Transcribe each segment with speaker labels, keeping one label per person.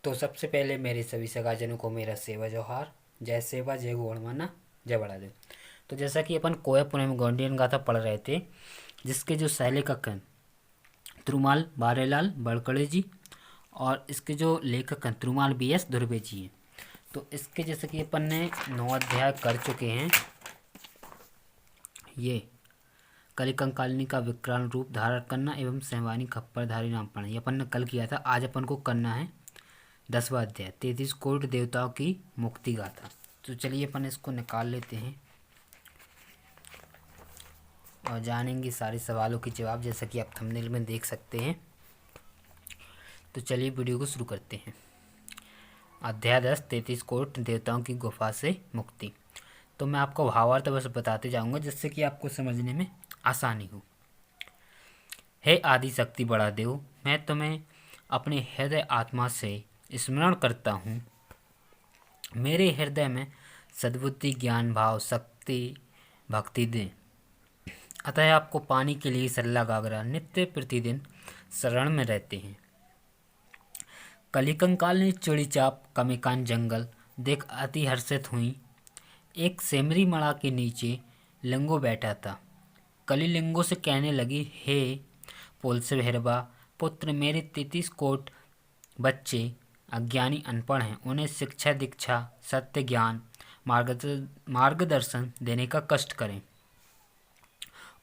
Speaker 1: तो सबसे पहले मेरे सभी सगाजनों को मेरा सेवा जोहार। जय सेवा जय गोणमाना जय बड़ादेव। तो जैसा कि अपन कोया पुणे में गोंडियन गाथा पढ़ रहे थे, जिसके जो सह-लेखक हैं तिरुमाल बारेलाल बड़कड़े जी और इसके जो लेखक हैं तिरुमाल BS धुर्वे जी हैं। तो इसके जैसे कि अपन ने 9 अध्याय कर चुके हैं। ये कलिकंकालिनी का विकराल रूप धारण करना एवं सहवानी खप्परधारी नाम पढ़ना, ये अपन ने कल किया था। आज अपन को करना है 10वां अध्याय 33 कोटि देवताओं की मुक्ति गाथा। तो चलिए अपन इसको निकाल लेते हैं और जानेंगे सारे सवालों के जवाब, जैसा कि आप थंबनेल में देख सकते हैं। तो चलिए वीडियो को शुरू करते हैं। अध्याय 10 33 कोटि देवताओं की गुफा से मुक्ति। तो मैं आपको भावार्थ बस बताते जाऊंगा, जिससे कि आपको समझने में आसानी हो। हे आदि शक्ति बड़ा देव, मैं तुम्हें अपने हृदय आत्मा से स्मरण करता हूँ। मेरे हृदय में सद्बुद्धि ज्ञान भाव शक्ति भक्ति दें। अतः आपको पानी के लिए सल्ला गागरा नित्य प्रतिदिन शरण में रहते हैं। कलिकंकाल ने चिड़ी चाप कमिकान जंगल देख अति हर्षित हुई। एक सेमरी मड़ा के नीचे लिंगो बैठा था। कली लिंगो से कहने लगी, हे पोलसे भैरवा पुत्र, मेरे 33 कोट बच्चे अज्ञानी अनपढ़ हैं। उन्हें शिक्षा दीक्षा सत्य ज्ञान मार्गदर्शन देने का कष्ट करें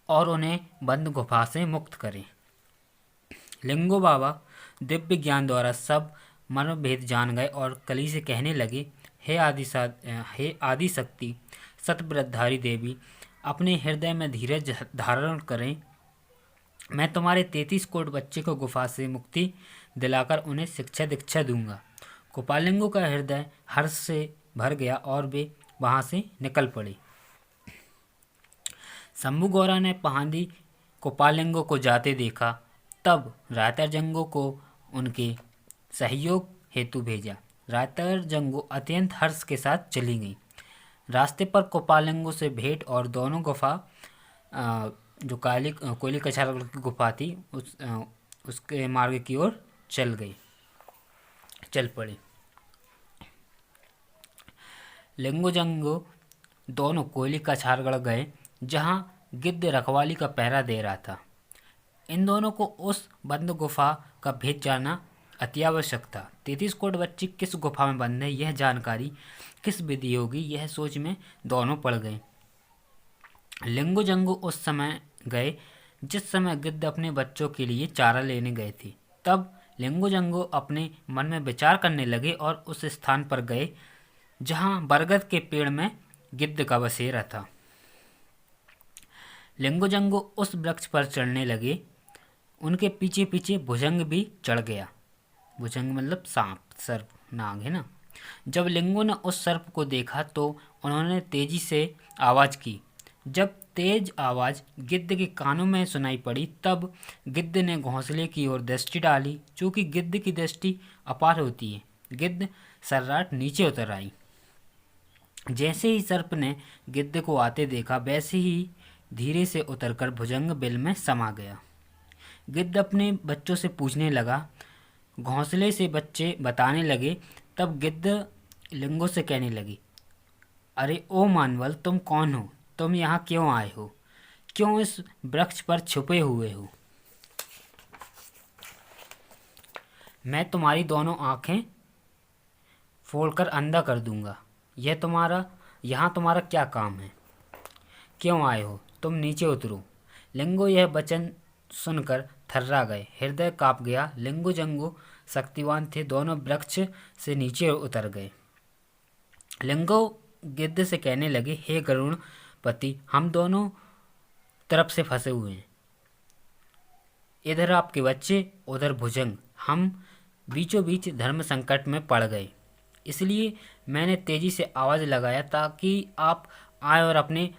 Speaker 1: और उन्हें बंद गुफा से मुक्त करें। लिंगो बाबा दिव्य ज्ञान द्वारा सब मर्म भेद जान गए और कली से कहने लगे, हे आदि शक्ति सतव्रतधारी देवी, अपने हृदय में धीरज धारण करें। मैं तुम्हारे 33 कोट बच्चे को गुफा से मुक्ति दिलाकर उन्हें शिक्षा दीक्षा दूंगा। गोपालिंगो का हृदय हर्ष से भर गया और वे वहां से निकल पड़े। शंभू गौरा ने पहांदी गोपालिंगो को जाते देखा, तब रायतर जंगो को उनके सहयोग हेतु भेजा। रायतर जंगो अत्यंत हर्ष के साथ चली गई। रास्ते पर गोपालिंगो से भेंट और दोनों गुफा जो कोयली कछार की गुफा थी उसके मार्ग की ओर चल पड़े। लिंगो जंगो दोनों कोयली कछारगढ़ गए, जहां गिद्ध रखवाली का पहरा दे रहा था। इन दोनों को उस बंद गुफा का भेद जानना अति आवश्यक था। 33 कोट बच्चे किस गुफा में बंद है, यह जानकारी किस विधि होगी, यह सोच में दोनों पड़ गए। लिंगो जंगो उस समय गए जिस समय गिद्ध अपने बच्चों के लिए चारा लेने गए थे। तब लिंगो जंगो अपने मन में विचार करने लगे और उस स्थान पर गए जहां बरगद के पेड़ में गिद्ध का बसेरा था। लिंगो जंगो उस वृक्ष पर चढ़ने लगे। उनके पीछे पीछे भुजंग भी चढ़ गया। भुजंग मतलब सांप, सर्प, नाग है ना। जब लिंगो ने उस सर्प को देखा तो उन्होंने तेजी से आवाज की। जब तेज आवाज गिद्ध के कानों में सुनाई पड़ी, तब गिद्ध ने घोंसले की ओर दृष्टि डाली। चूंकि गिद्ध की दृष्टि अपार होती है, गिद्ध सर्राट नीचे उतर आई। जैसे ही सर्प ने गिद्ध को आते देखा, वैसे ही धीरे से उतरकर भुजंग बिल में समा गया। गिद्ध अपने बच्चों से पूछने लगा। घोंसले से बच्चे बताने लगे। तब गिद्ध लिंगो से कहने लगी, अरे ओ मानवल, तुम कौन हो? तुम यहाँ क्यों आए हो? क्यों इस वृक्ष पर छुपे हुए हो? मैं तुम्हारी दोनों आंखें फोड़कर अंधा कर दूंगा। यहाँ तुम्हारा क्या काम है? क्यों आए हो? तुम नीचे उतरो। लिंगो यह वचन सुनकर थर्रा गए, हृदय कांप गया। लिंगो जंगो शक्तिवान थे, दोनों वृक्ष से नीचे उतर गए। लिंगो गिद्ध से कहने लगे, हे गरुण पति, हम दोनों तरफ से फंसे हुए हैं। इधर आपके बच्चे, उधर भुजंग, हम बीचों बीच धर्म संकट में पड़ गए। इसलिए मैंने तेजी से आवाज लगाया ताकि आप आए और अपने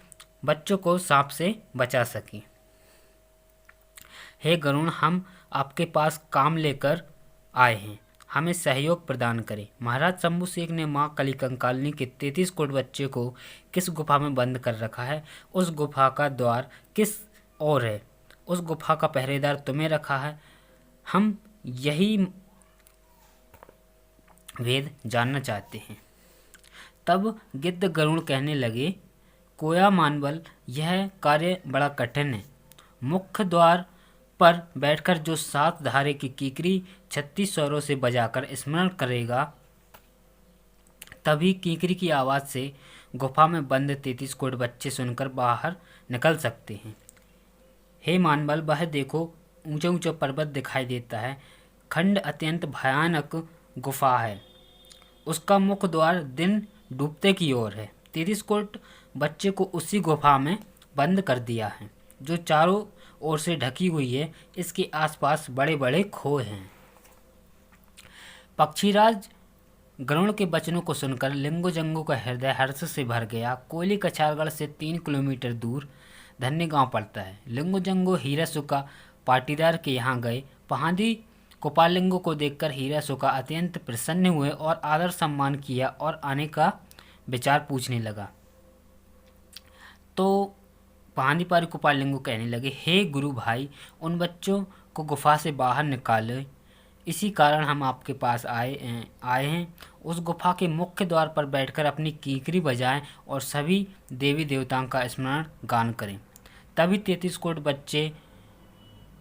Speaker 1: बच्चों को सांप से बचा सकें। हे गरुण, हम आपके पास काम लेकर आए हैं, हमें सहयोग प्रदान करें। महाराज शंभू शेख ने माँ कलिकंकालिनी के 33 कोट बच्चे को किस गुफा में बंद कर रखा है? उस गुफा का द्वार किस ओर है? उस गुफा का पहरेदार तुम्हें रखा है। हम यही भेद जानना चाहते हैं। तब गिद्ध गरुड़ कहने लगे, कोया मानवल, यह कार्य बड़ा कठिन है। मुख्य द्वार पर बैठकर जो 7 धारे की कीकरी 36 स्वरों से बजाकर स्मरण करेगा, तभी कीकरी की आवाज़ से गुफा में बंद 33 कोट बच्चे सुनकर बाहर निकल सकते हैं। हे मानवल, वह देखो, ऊंचा ऊंचा पर्वत दिखाई देता है। खंड अत्यंत भयानक गुफा है। उसका मुख्य द्वार दिन डूबते की ओर है। 33 कोट बच्चे को उसी गुफा में बंद कर दिया है, जो चारों ओर से ढकी हुई है। इसके आसपास बड़े बड़े खो हैं। पक्षीराज गरुड़ के वचनों को सुनकर लिंगो जंगो का हृदय हर्ष से भर गया। कोयली कछारगढ़ से 3 किलोमीटर दूर धन्य गांव पड़ता है। लिंगो जंगो हीरा सुका पाटीदार के यहाँ गए। पहाड़ी गोपालिंगो को देखकर हीरा सुका अत्यंत प्रसन्न हुए और आदर सम्मान किया और आने का विचार पूछने लगा। तो पहाड़ी पारी गोपालिंगो कहने लगे, हे गुरु भाई, उन बच्चों को गुफा से बाहर निकाले, इसी कारण हम आपके पास आए हैं। उस गुफा के मुख्य द्वार पर बैठकर अपनी कीकरी बजाएं और सभी देवी देवताओं का स्मरण गान करें, तभी 33 कोट बच्चे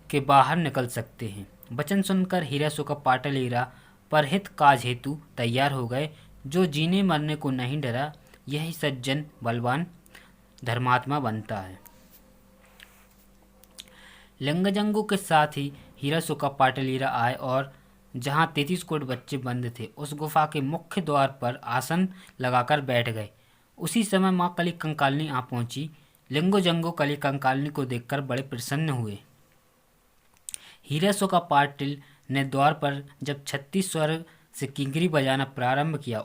Speaker 1: के बाहर निकल सकते हैं। वचन सुनकर हीरा सुका पाटल हीरा परहित काज हेतु तैयार हो गए। जो जीने मरने को नहीं डरा, यही सज्जन बलवान धर्मात्मा बनता है। लिंगजंगू के साथ ही हीरा सुका पाटल हीरा आए और जहां 33 कोट बच्चे बंद थे, उस गुफा के मुख्य द्वार पर आसन लगाकर बैठ गए। उसी समय माँ कली कंकालनी आ पहुंची। लिंगो जंगो कली कंकालनी को देखकर बड़े प्रसन्न हुए। हीरा सुका पाटिल ने द्वार पर जब 36 स्वर से किंकरी बजाना प्रारंभ किया,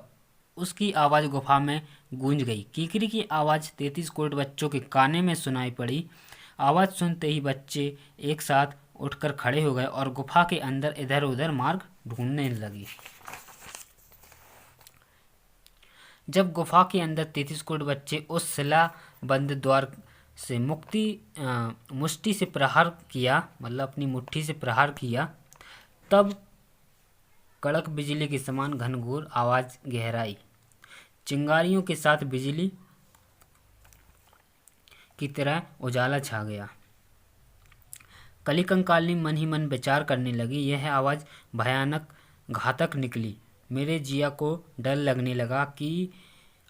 Speaker 1: उसकी आवाज़ गुफा में गूंज गई। किंकरी की आवाज़ 33 कोट बच्चों के काने में सुनाई पड़ी। आवाज़ सुनते ही बच्चे एक साथ उठकर खड़े हो गए और गुफा के अंदर इधर उधर मार्ग ढूंढने लगे। जब गुफा के अंदर 33 कोट बच्चे उस शिला बंद द्वार से मुष्टि से प्रहार किया, मतलब अपनी मुट्ठी से प्रहार किया, तब कड़क बिजली के समान घनघोर आवाज गहराई, चिंगारियों के साथ बिजली की तरह उजाला छा गया। कली कंकालनी मन ही मन विचार करने लगी, यह आवाज़ भयानक घातक निकली। मेरे जिया को डर लगने लगा कि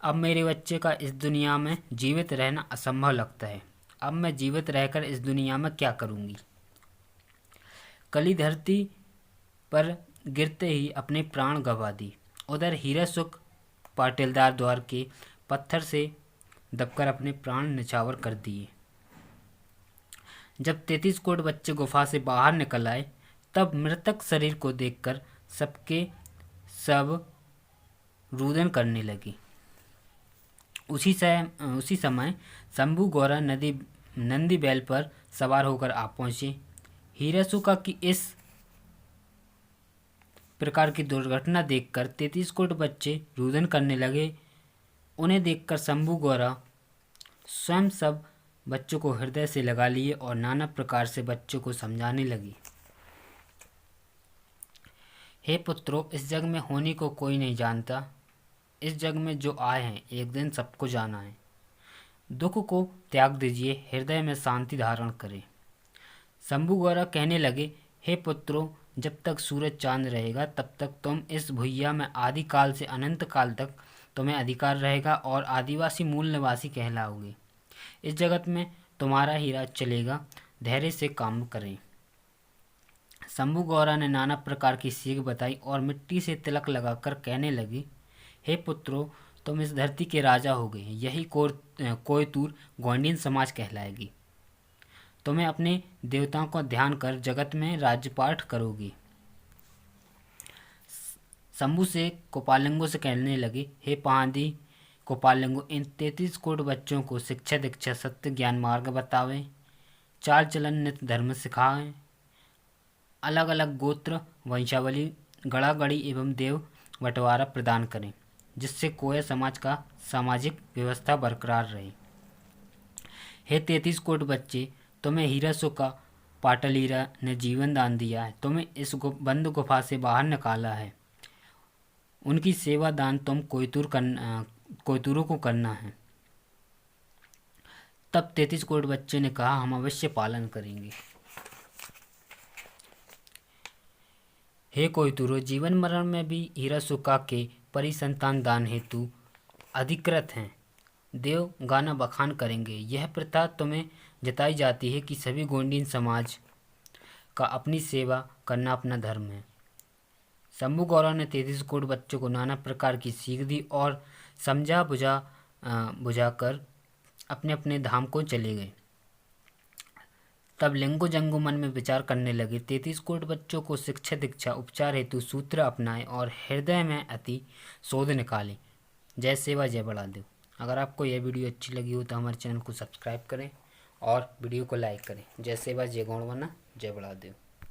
Speaker 1: अब मेरे बच्चे का इस दुनिया में जीवित रहना असंभव लगता है। अब मैं जीवित रहकर इस दुनिया में क्या करूँगी। कली धरती पर गिरते ही अपने प्राण गंवा दी। उधर हीरा सुख पाटीदार द्वार के पत्थर से दबकर अपने प्राण निछावर कर दिए। जब 33 कोट बच्चे गुफा से बाहर निकल आए, तब मृतक शरीर को देखकर सबके सब रुदन करने लगी। उसी समय शंभू गौरा नंदी बैल पर सवार होकर आ पहुंचे। हीरासुका की इस प्रकार की दुर्घटना देखकर 33 कोट बच्चे रुदन करने लगे। उन्हें देखकर शंभू गौरा स्वयं सब बच्चों को हृदय से लगा लिए और नाना प्रकार से बच्चों को समझाने लगी। हे पुत्रों, इस जग में होने को कोई नहीं जानता। इस जग में जो आए हैं, एक दिन सबको जाना है। दुख को त्याग दीजिए, हृदय में शांति धारण करें। शंभू गौरा कहने लगे, हे पुत्रों, जब तक सूरज चांद रहेगा तब तक तुम इस भुइया में आदि काल से अनंत काल तक तुम्हें अधिकार रहेगा और आदिवासी मूल निवासी कहलाओगे। इस जगत में तुम्हारा ही राज चलेगा। धैर्य से काम करें। शंभू गौरा ने नाना प्रकार की सीख बताई और मिट्टी से तिलक लगाकर कहने लगी, हे पुत्रों, तुम इस धरती के राजा होगे। यही कोयतूर गोंडियन समाज कहलाएगी। तुम्हें अपने देवताओं का ध्यान कर जगत में राज्यपाठ करोगी। शंभू से कोपालिंगो से कहने लगे, हे पहाड़ी कोपालिंगो, इन 33 कोट बच्चों को शिक्षा दीक्षा सत्य ज्ञान मार्ग बतावें, चाल चलन नित्य धर्म सिखाएं, अलग अलग गोत्र वंशावली गड़ा गड़ी एवं देव बंटवारा प्रदान करें, जिससे कोया समाज का सामाजिक व्यवस्था बरकरार रहे। हे 33 कोट बच्चे, तुम्हें हीरा सुका पाटलीरा ने जीवन दान दिया है। तुम्हें इस बंद गुफा से बाहर निकाला है। उनकी सेवा दान तुम कोयतुरों को करना है। तब 33 करोड़ बच्चे ने कहा, हम अवश्य पालन करेंगे। हे कोयतुरो, जीवन मरण में भी हीरासुका के परिसंतान दान हेतु अधिकृत हैं। देव गाना बखान करेंगे। यह प्रथा तुम्हें जताई जाती है कि सभी गोंडियन समाज का अपनी सेवा करना अपना धर्म है। शंभू गौरव ने 33 करोड़ बच्चों को नाना प्रकार की सीख दी और समझा बुझाकर अपने अपने धाम को चले गए। तब लिंगो जंगो मन में विचार करने लगे। 33 करोड़ बच्चों को शिक्षा दीक्षा उपचार हेतु सूत्र अपनाए और हृदय में अति शोध निकाले। जय सेवा जय बड़ादेव। अगर आपको यह वीडियो अच्छी लगी हो तो हमारे चैनल को सब्सक्राइब करें और वीडियो को लाइक करें। जय सेवा जय गौड़वना जय बड़ादेव।